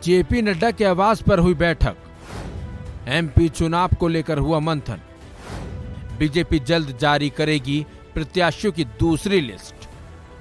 JP Nadda के आवास पर हुई बैठक। एमपी चुनाव को लेकर हुआ मंथन। बीजेपी जल्द जारी करेगी प्रत्याशियों की दूसरी लिस्ट।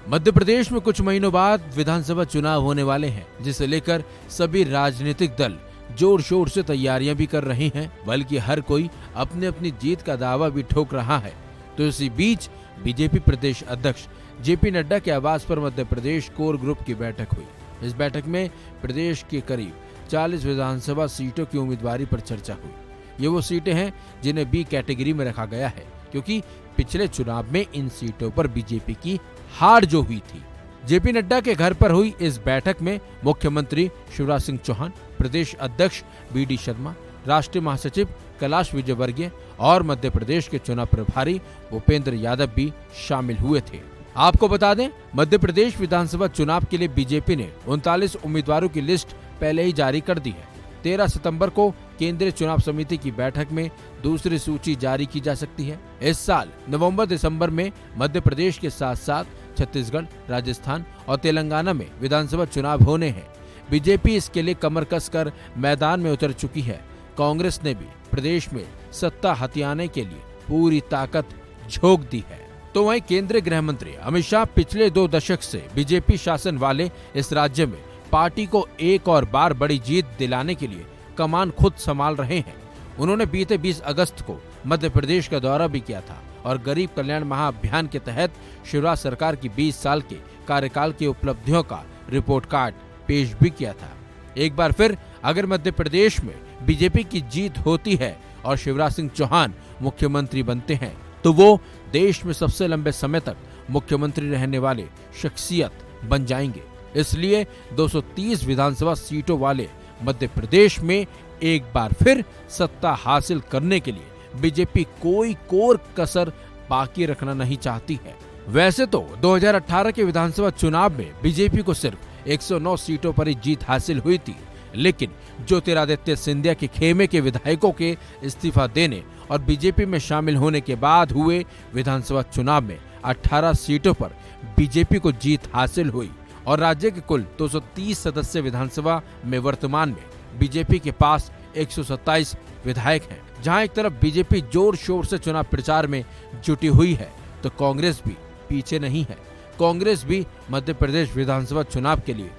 मध्य प्रदेश में कुछ महीनों बाद विधानसभा चुनाव होने वाले हैं, जिसे लेकर सभी राजनीतिक दल जोर शोर से तैयारियां भी कर रहे हैं, बल्कि हर कोई अपनी अपनी जीत का दावा भी ठोक रहा है। तो इसी बीच बीजेपी प्रदेश अध्यक्ष जेपी नड्डा के आवास पर मध्य प्रदेश कोर ग्रुप की बैठक हुई। इस बैठक में प्रदेश के करीब 40 विधानसभा सीटों की उम्मीदवारी पर चर्चा हुई। ये वो सीटें हैं जिन्हें बी कैटेगरी में रखा गया है, क्योंकि पिछले चुनाव में इन सीटों पर बीजेपी की हार जो हुई थी। जेपी नड्डा के घर पर हुई इस बैठक में मुख्यमंत्री शिवराज सिंह चौहान, प्रदेश अध्यक्ष बीडी शर्मा, राष्ट्रीय महासचिव कैलाश विजयवर्गीय और मध्य प्रदेश के चुनाव प्रभारी भूपेंद्र यादव भी शामिल हुए थे। आपको बता दें, मध्य प्रदेश विधानसभा चुनाव के लिए बीजेपी ने 39 उम्मीदवारों की लिस्ट पहले ही जारी कर दी है। 13 सितंबर को केंद्रीय चुनाव समिति की बैठक में दूसरी सूची जारी की जा सकती है। इस साल नवंबर दिसंबर में मध्य प्रदेश के साथ साथ छत्तीसगढ़, राजस्थान और तेलंगाना में विधानसभा चुनाव होने हैं। बीजेपी इसके लिए कमर कसकर मैदान में उतर चुकी है। कांग्रेस ने भी प्रदेश में सत्ता हथियाने के लिए पूरी ताकत झोंक दी है। तो वहीं केंद्रीय गृह मंत्री अमित शाह पिछले 2 दशक से बीजेपी शासन वाले इस राज्य में पार्टी को एक और बार बड़ी जीत दिलाने के लिए कमान खुद संभाल रहे हैं। उन्होंने बीते 20 अगस्त को मध्य प्रदेश का दौरा भी किया था और गरीब कल्याण महाअभियान के तहत शिवराज सरकार की 20 साल के कार्यकाल की उपलब्धियों का रिपोर्ट कार्ड पेश भी किया था। एक बार फिर अगर मध्य प्रदेश में बीजेपी की जीत होती है और शिवराज सिंह चौहान मुख्यमंत्री बनते हैं, तो वो देश में सबसे लंबे समय तक मुख्यमंत्री रहने वाले शख्सियत बन जाएंगे। इसलिए 230 विधानसभा सीटों वाले मध्य प्रदेश में एक बार फिर सत्ता हासिल करने के लिए बीजेपी कोई कोर कसर बाकी रखना नहीं चाहती है। वैसे तो 2018 के विधानसभा चुनाव में बीजेपी को सिर्फ 109 सीटों पर ही जीत हासिल हुई थी, लेकिन ज्योतिरादित्य सिंधिया के खेमे के विधायकों के इस्तीफा देने और बीजेपी में शामिल होने के बाद हुए विधानसभा चुनाव में 18 सीटों पर बीजेपी को जीत हासिल हुई और राज्य के कुल 230 सदस्य विधानसभा में वर्तमान में बीजेपी के पास 127 विधायक हैं। जहां एक तरफ बीजेपी जोर शोर से चुनाव प्रचार में जुटी हुई है, तो कांग्रेस भी पीछे नहीं है। कांग्रेस भी मध्य प्रदेश विधानसभा चुनाव के लिए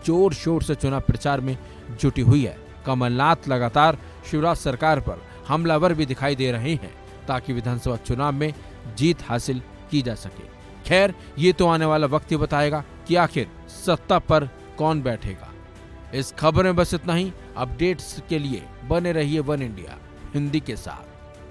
जोर शोर से चुनाव प्रचार में जुटी हुई है। कमलनाथ लगातार शिवराज सरकार पर हमलावर भी दिखाई दे रहे हैं ताकि विधानसभा चुनाव में जीत हासिल की जा सके। खैर, ये तो आने वाला वक्त ही बताएगा कि आखिर सत्ता पर कौन बैठेगा। इस खबर में बस इतना ही। अपडेट्स के लिए बने रहिए वन इंडिया हिंदी के साथ।